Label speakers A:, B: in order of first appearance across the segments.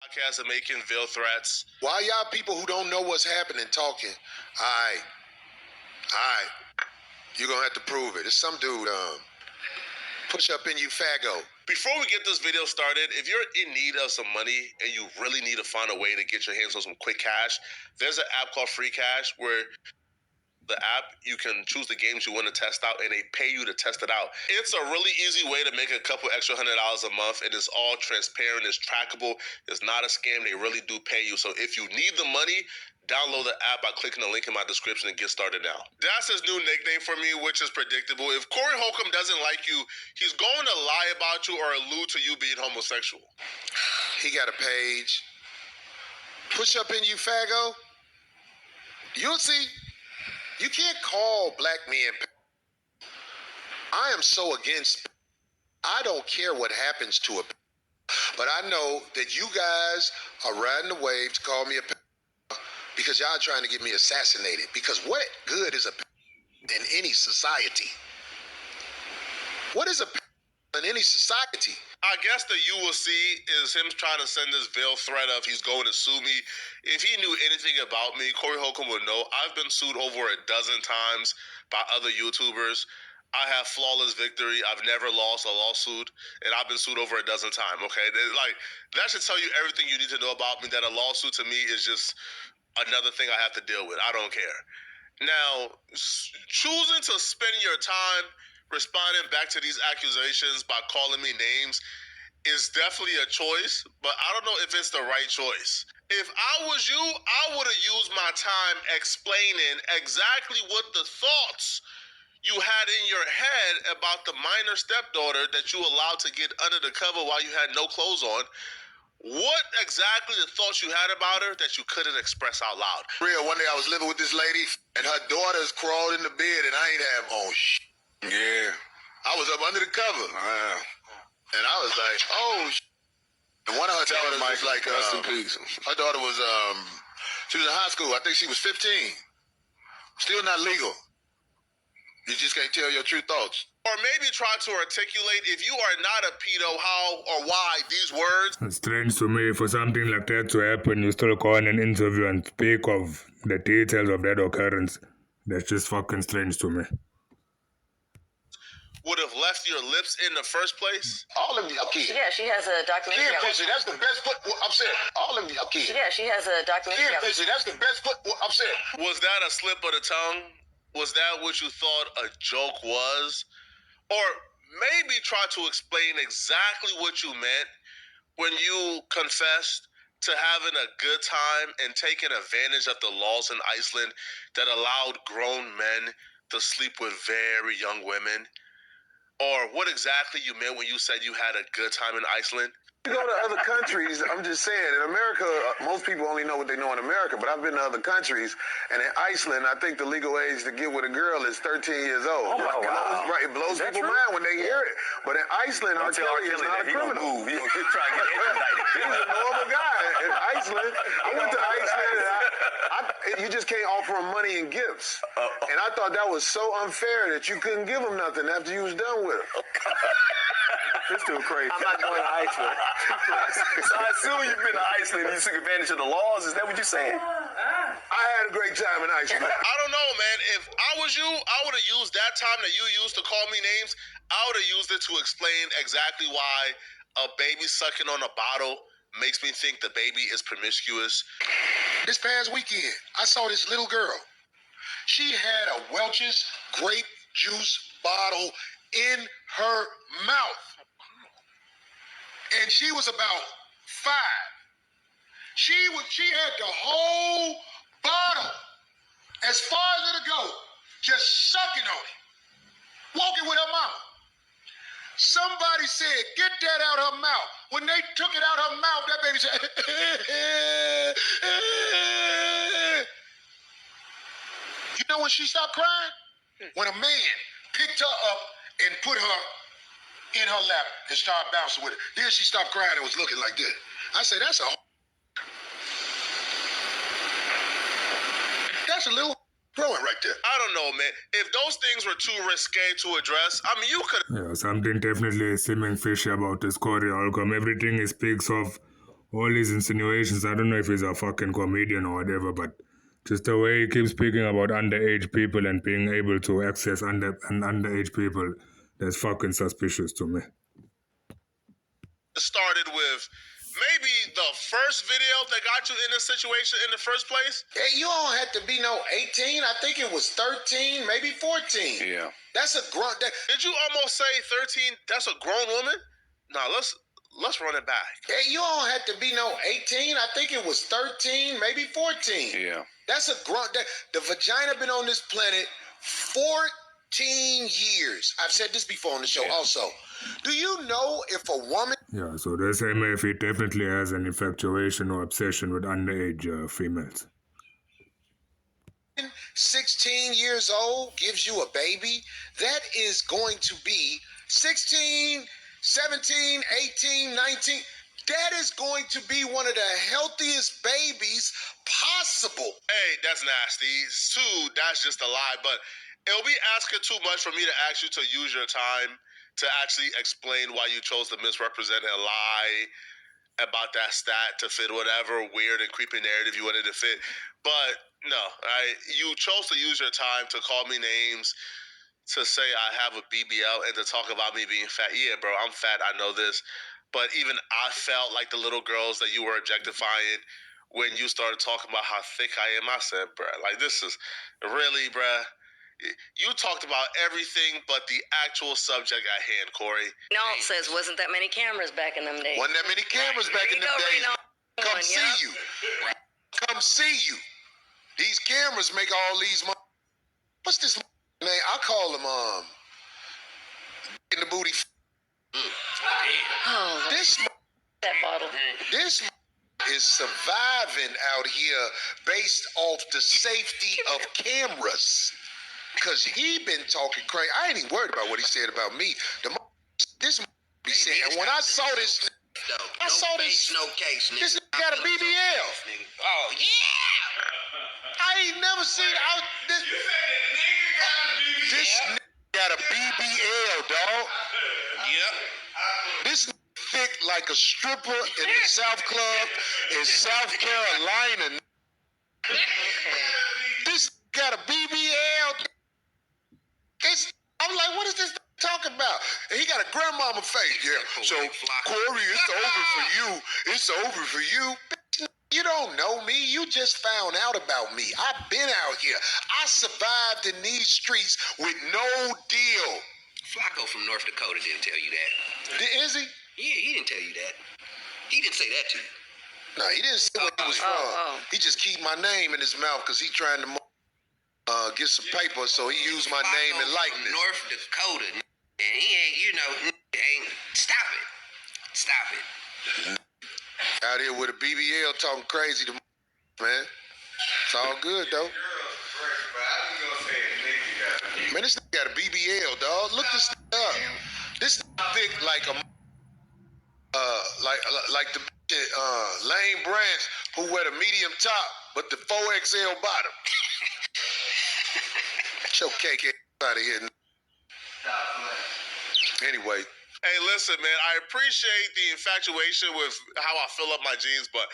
A: podcast and making veil threats.
B: Why y'all people who don't know what's happening talking? All right. You're gonna have to prove it. It's some dude, push up in you faggo.
A: Before we get this video started, if you're in need of some money and you really need to find a way to get your hands on some quick cash, there's an app called Free Cash where the app, you can choose the games you want to test out and they pay you to test it out. It's a really easy way to make a couple extra $100 a month, and it's all transparent, it's trackable, it's not a scam, they really do pay you. So if you need the money, download the app by clicking the link in my description and get started now. That's his new nickname for me, which is predictable. If Corey Holcomb doesn't like you, he's going to lie about you or allude to you being homosexual.
B: He got a page. Push up in you faggo. You'll see. You can't call black men. I am so against. I don't care what happens to a. But I know that you guys are riding the wave to call me a. Because y'all trying to get me assassinated. Because what good is a in any society? What is a in any society?
A: I guess that you will see is him trying to send this veil threat of he's going to sue me. If he knew anything about me, Corey Holcomb would know. I've been sued over a dozen times by other YouTubers. I have flawless victory. I've never lost a lawsuit, and I've been sued over a dozen times, okay? That should tell you everything you need to know about me, that a lawsuit to me is just another thing I have to deal with. I don't care. Now, choosing to spend your time responding back to these accusations by calling me names is definitely a choice, but I don't know if it's the right choice. If I was you, I would have used my time explaining exactly what the thoughts you had in your head about the minor stepdaughter that you allowed to get under the cover while you had no clothes on. What exactly the thoughts you had about her that you couldn't express out loud?
B: Real, one day I was living with this lady, and her daughters crawled in the bed, and I ain't have on Yeah. I was up under the cover. And I was like, oh, and one of her daughters was like, her daughter was, she was in high school. I think she was 15. Still not legal. You just can't tell your true thoughts.
A: Or maybe try to articulate, if you are not a pedo, how or why these words.
C: It's strange to me for something like that to happen, you still call an interview and speak of the details of that occurrence. That's just fucking strange to me.
A: Would have left your lips in the first place?
B: All of y'all kids.
D: Yeah, she has a documentary.
B: Kid pussy, that's the best foot. I'm saying, all of y'all kids.
D: Yeah, she has a documentary.
B: Kid pussy, that's the best foot. I'm saying.
A: Was that a slip of the tongue? Was that what you thought a joke was? Or maybe try to explain exactly what you meant when you confessed to having a good time and taking advantage of the laws in Iceland that allowed grown men to sleep with very young women. Or what exactly you meant when you said you had a good time in Iceland.
E: You go to other countries, I'm just saying, in America, most people only know what they know in America, but I've been to other countries, and in Iceland, I think the legal age to get with a girl is 13 years old.
F: Oh, my God.
E: Right, it blows people's mind when they hear it. But in Iceland, R. Kelly is not a criminal.
F: He's trying to get extradited.
E: He's a normal guy in Iceland. I went to Iceland, and you just can't offer him money and gifts. And I thought that was so unfair that you couldn't give him nothing after you was done with him.
F: It's too crazy.
D: I'm not going to Iceland.
F: So I assume you've been to Iceland and you took advantage of the laws. Is that what you're saying?
E: I had a great time in Iceland.
A: I don't know, man. If I was you, I would have used that time that you used to call me names. I would have used it to explain exactly why a baby sucking on a bottle makes me think the baby is promiscuous.
B: This past weekend, I saw this little girl. She had a Welch's grape juice bottle in her mouth. And she was about 5. She had the whole bottle as far as it'll go, just sucking on it, walking with her mama. Somebody said, get that out her mouth. When they took it out her mouth, that baby said, You know when she stopped crying? When a man picked her up and put her in her lap and started bouncing with it. Then she stopped crying and was looking like this. I said, that's a little growing right there.
A: I don't know, man. If those things were too risque to address, I mean, you could.
C: Yeah, something definitely seeming fishy about this Corey Holcomb. Everything he speaks of all these insinuations. I don't know if he's a fucking comedian or whatever, but just the way he keeps speaking about underage people and being able to access underage people, that's fucking suspicious to me.
A: It started with maybe the first video that got you in this situation in the first place.
B: Hey, you don't have to be no 18. I think it was 13, maybe 14.
F: Yeah.
B: That's a grown.
A: Did you almost say 13? That's a grown woman? Nah, let's run it back.
B: Hey, you don't have to be no 18. I think it was 13, maybe 14.
F: Yeah.
B: That's a grown. The vagina been on this planet 14 years. I've said this before on the show also. Do you know if a woman...
C: Yeah, so this MF, he definitely has an infatuation or obsession with underage females.
B: 16 years old gives you a baby, that is going to be 16, 17, 18, 19. That is going to be one of the healthiest babies possible.
A: Hey, that's nasty. Two, that's just a lie. But it'll be asking too much for me to ask you to use your time to actually explain why you chose to misrepresent and lie about that stat to fit whatever weird and creepy narrative you wanted to fit. But no, you chose to use your time to call me names, to say I have a BBL, and to talk about me being fat. Yeah, bro, I'm fat. I know this. But even I felt like the little girls that you were objectifying when you started talking about how thick I am. I said, bro, like, this is really, bro. You talked about everything but the actual subject at hand, Corey.
D: Nalt says wasn't that many cameras back in them days.
B: Wasn't that many cameras back in the days. Come see you. Come see you. These cameras make all these money. What's this name? I call them in the booty.
D: Oh,
B: This
D: that bottle.
B: this is surviving out here based off the safety of cameras. Cause he been talking crazy. I ain't even worried about what he said about me. This be saying, and when I saw this, I saw this.
G: No case, nigga.
B: This nigga got a BBL.
G: Oh yeah.
B: I ain't never seen this nigga got a BBL, dog.
G: Yep.
B: This nigga thick like a stripper in the South Club in South Carolina. This nigga got a BBL. I'm like, what is this talking about? And he got a grandmama face. Yeah. So, Corey, it's over for you. It's over for you. You don't know me. You just found out about me. I've been out here. I survived in these streets with no deal.
G: Flakko from North Dakota didn't tell you that.
B: Is he?
G: Yeah, he didn't tell you that. He didn't say that to you.
B: No, he didn't say where he was from. He just keep my name in his mouth because he trying to get some paper, so he used my name and likeness.
G: From North Dakota, and he ain't, ain't. Stop it. Stop it.
B: Out here with a BBL talking crazy to man. It's all good though. Man, this nigga got a BBL, dog. Look this nigga up. This nigga thick like a like the Lane Branch who wear the medium top but the 4XL bottom. Get your cake out of here. Anyway.
A: Hey, listen, man, I appreciate the infatuation with how I fill up my jeans, but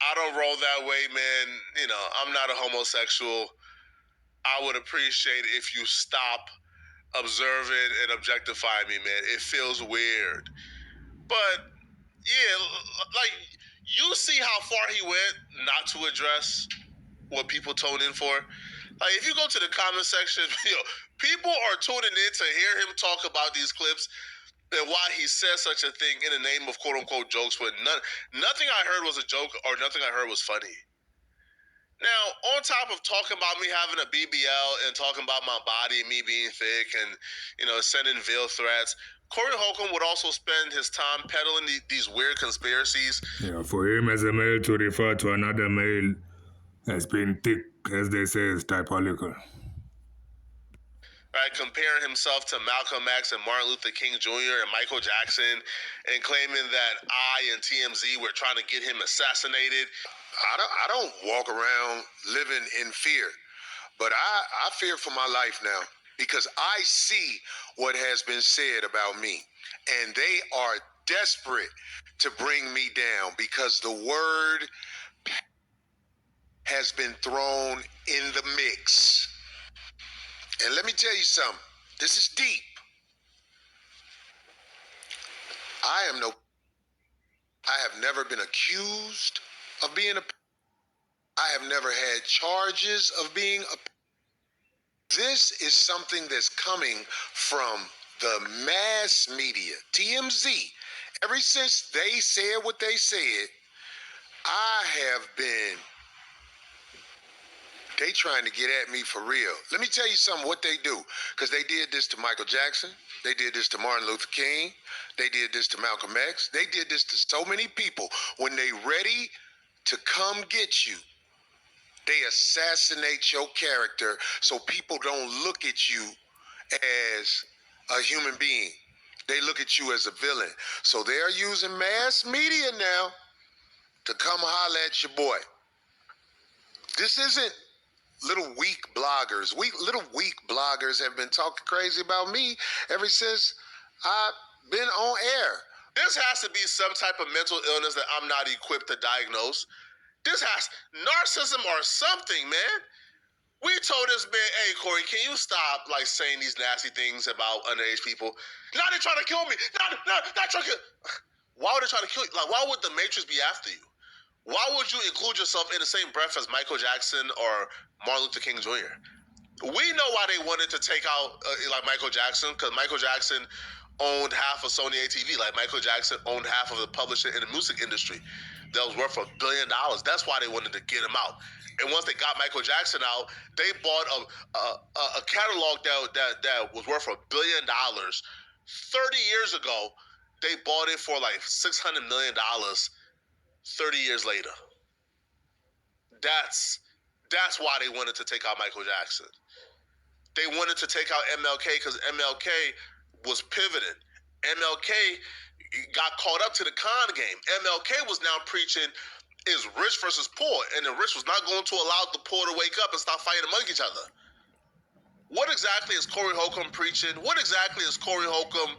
A: I don't roll that way, man. You know, I'm not a homosexual. I would appreciate if you stop observing and objectifying me, man. It feels weird. But, yeah, like, you see how far he went not to address what people tone in for? Like, if you go to the comment section, people are tuning in to hear him talk about these clips and why he says such a thing in the name of quote-unquote jokes, but nothing I heard was a joke or nothing I heard was funny. Now, on top of talking about me having a BBL and talking about my body and me being thick and, sending veil threats, Corey Holcomb would also spend his time peddling these weird conspiracies.
C: Yeah, for him as a male to refer to another male as being thick, as they say, is diabolical.
A: Right, comparing himself to Malcolm X and Martin Luther King Jr. and Michael Jackson, and claiming that I and TMZ were trying to get him assassinated.
B: I don't walk around living in fear, but I fear for my life now because I see what has been said about me, and they are desperate to bring me down because the word has been thrown in the mix. And let me tell you something. This is deep. I have never been accused of being I have never had charges of being This is something that's coming from the mass media, TMZ. Ever since they said what they said, I have been, they trying to get at me for real. Let me tell you something, what they do. Because they did this to Michael Jackson. They did this to Martin Luther King. They did this to Malcolm X. They did this to so many people. When they ready to come get you, they assassinate your character so people don't look at you as a human being. They look at you as a villain. So they're using mass media now to come holler at your boy. This isn't little weak bloggers. Little weak bloggers have been talking crazy about me ever since I've been on air.
A: This has to be some type of mental illness that I'm not equipped to diagnose. This has narcissism or something, man. We told this man, hey, Corey, can you stop saying these nasty things about underage people? Now they're trying to kill me. Not trying to kill. Why would they try to kill you? Why would the Matrix be after you? Why would you include yourself in the same breath as Michael Jackson or Martin Luther King Jr.? We know why they wanted to take out Michael Jackson, because Michael Jackson owned half of Sony ATV. Michael Jackson owned half of the publishing in the music industry that was worth $1 billion. That's why they wanted to get him out. And once they got Michael Jackson out, they bought a catalog that was worth $1 billion. 30 years ago, they bought it for $600 million. 30 years later. That's why they wanted to take out Michael Jackson. They wanted to take out MLK because MLK was pivoting. MLK got caught up to the con game. MLK was now preaching is rich versus poor, and the rich was not going to allow the poor to wake up and stop fighting among each other. What exactly is Corey Holcomb preaching? What exactly is Corey Holcomb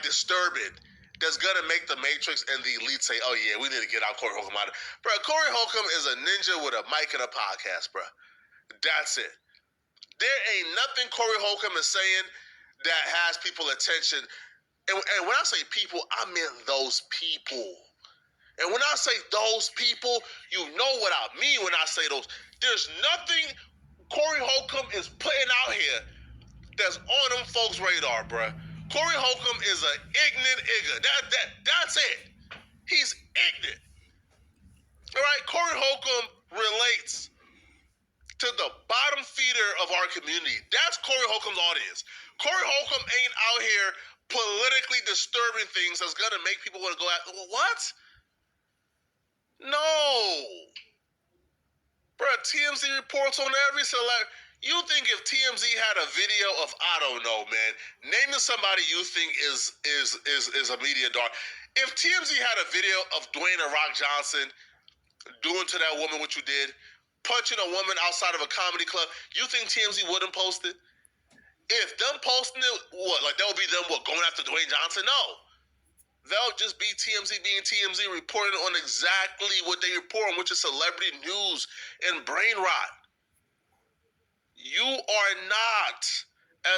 A: disturbing that's going to make the Matrix and the elite say, oh yeah, we need to get out Corey Holcomb out of it? Bro, Corey Holcomb is a ninja with a mic and a podcast, bro. That's it. There ain't nothing Corey Holcomb is saying that has people attention. And when I say people, I mean those people. And when I say those people, you know what I mean when I say those. There's nothing Corey Holcomb is putting out here that's on them folks' radar, bruh. Corey Holcomb is an ignorant igger. That's it. He's ignorant. All right? Corey Holcomb relates to the bottom feeder of our community. That's Corey Holcomb's audience. Corey Holcomb ain't out here politically disturbing things that's going to make people want to go after. What? No. Bruh, TMZ reports on every celebrity. You think if TMZ had a video of, I don't know, man, naming somebody you think is a media dog. If TMZ had a video of Dwayne The Rock Johnson doing to that woman what you did, punching a woman outside of a comedy club, you think TMZ wouldn't post it? If them posting it, what? That would be them, going after Dwayne Johnson? No. They'll just be TMZ being TMZ, reporting on exactly what they report on, which is celebrity news and brain rot. You are not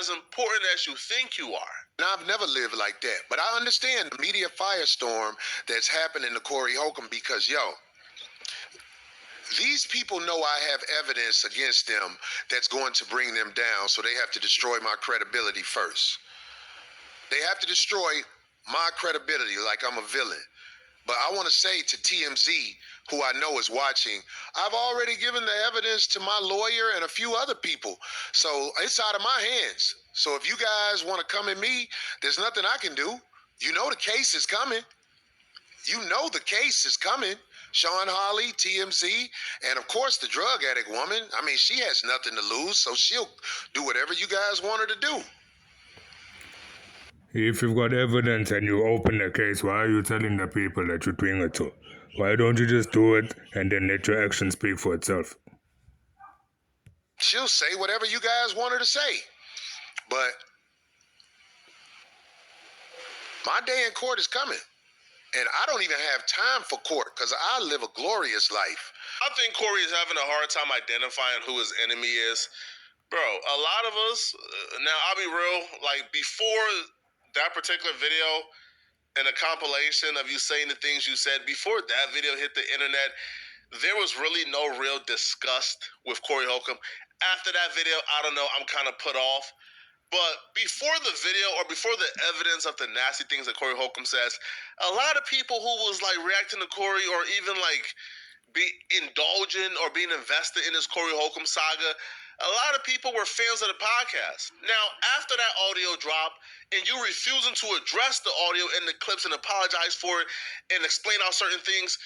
A: as important as you think you are.
B: Now, I've never lived like that, but I understand the media firestorm that's happening to Corey Holcomb because, these people know I have evidence against them that's going to bring them down, so they have to destroy my credibility first. They have to destroy my credibility like I'm a villain. But I want to say to TMZ, who I know is watching, I've already given the evidence to my lawyer and a few other people. So it's out of my hands. So if you guys want to come at me, there's nothing I can do. You know the case is coming. You know the case is coming. Sean Hawley, TMZ, and of course the drug addict woman. I mean, she has nothing to lose, so she'll do whatever you guys want her to do.
C: If you've got evidence and you open the case, why are you telling the people that you're doing it to? Why don't you just do it and then let your action speak for itself?
B: She'll say whatever you guys want her to say. But My day in court is coming. And I don't even have time for court because I live a glorious life.
A: I think Corey is having a hard time identifying who his enemy is. Bro, a lot of us, now I'll be real, like before that particular video and a compilation of you saying the things you said, before that video hit the internet, there was really no real disgust with Corey Holcomb. After that video, I don't know, I'm kind of put off. But before the video or before the evidence of the nasty things that Corey Holcomb says, a lot of people who was like reacting to Corey or even like be indulgent or being invested in this Corey Holcomb saga, a lot of people were fans of the podcast. Now, after that audio drop and you refusing to address the audio and the clips and apologize for it and explain out certain things,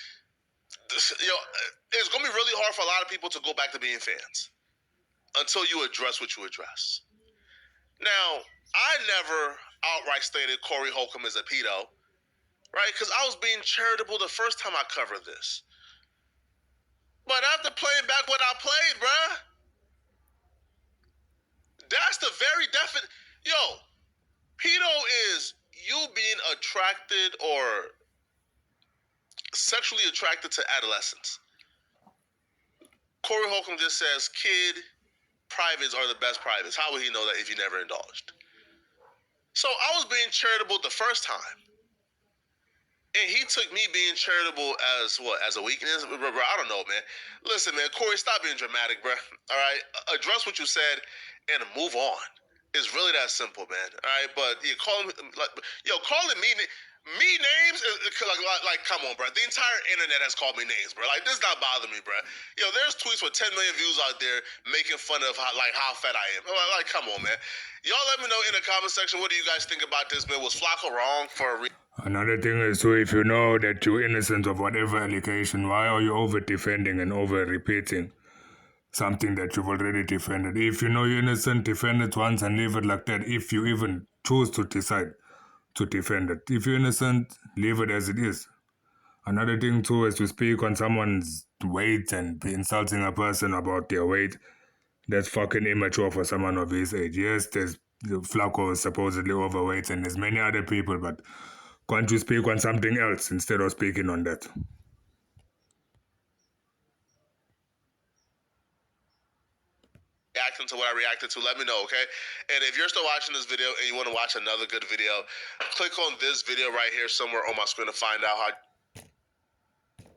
A: it's going to be really hard for a lot of people to go back to being fans until you address what you address. Now, I never outright stated Corey Holcomb is a pedo, right? Because I was being charitable the first time I covered this. But after playing back what I played, bruh, that's the very definite. Yo, pedo is you being attracted or sexually attracted to adolescents. Corey Holcomb just says, kid, privates are the best privates. How would he know that if you never indulged? So I was being charitable the first time. And he took me being charitable as what? As a weakness? Bro, I don't know, man. Listen, man, Corey, stop being dramatic, bro. All right? Address what you said and move on. It's really that simple, man. All right? But you calling me names, like, come on, bro. The entire internet has called me names, bro. Like, this not bothering me, bro. Yo, there's tweets with 10 million views out there making fun of how fat I am. Like, come on, man. Y'all let me know in the comment section, what do you guys think about this, man? Was Flakko wrong for a
C: Another thing is, so if you know that you're innocent of whatever allegation, why are you over-defending and over-repeating something that you've already defended? If you know you're innocent, defend it once and leave it like that, if you even choose to decide to defend it. If you're innocent, leave it as it is. Another thing too is to speak on someone's weight and be insulting a person about their weight. That's fucking immature for someone of his age. Yes, there's Flakko is supposedly overweight and there's many other people, but can't you speak on something else instead of speaking on that?
A: reacting to what I reacted to, let me know, okay? And if you're still watching this video and you want to watch another good video, click on this video right here somewhere on my screen to find out how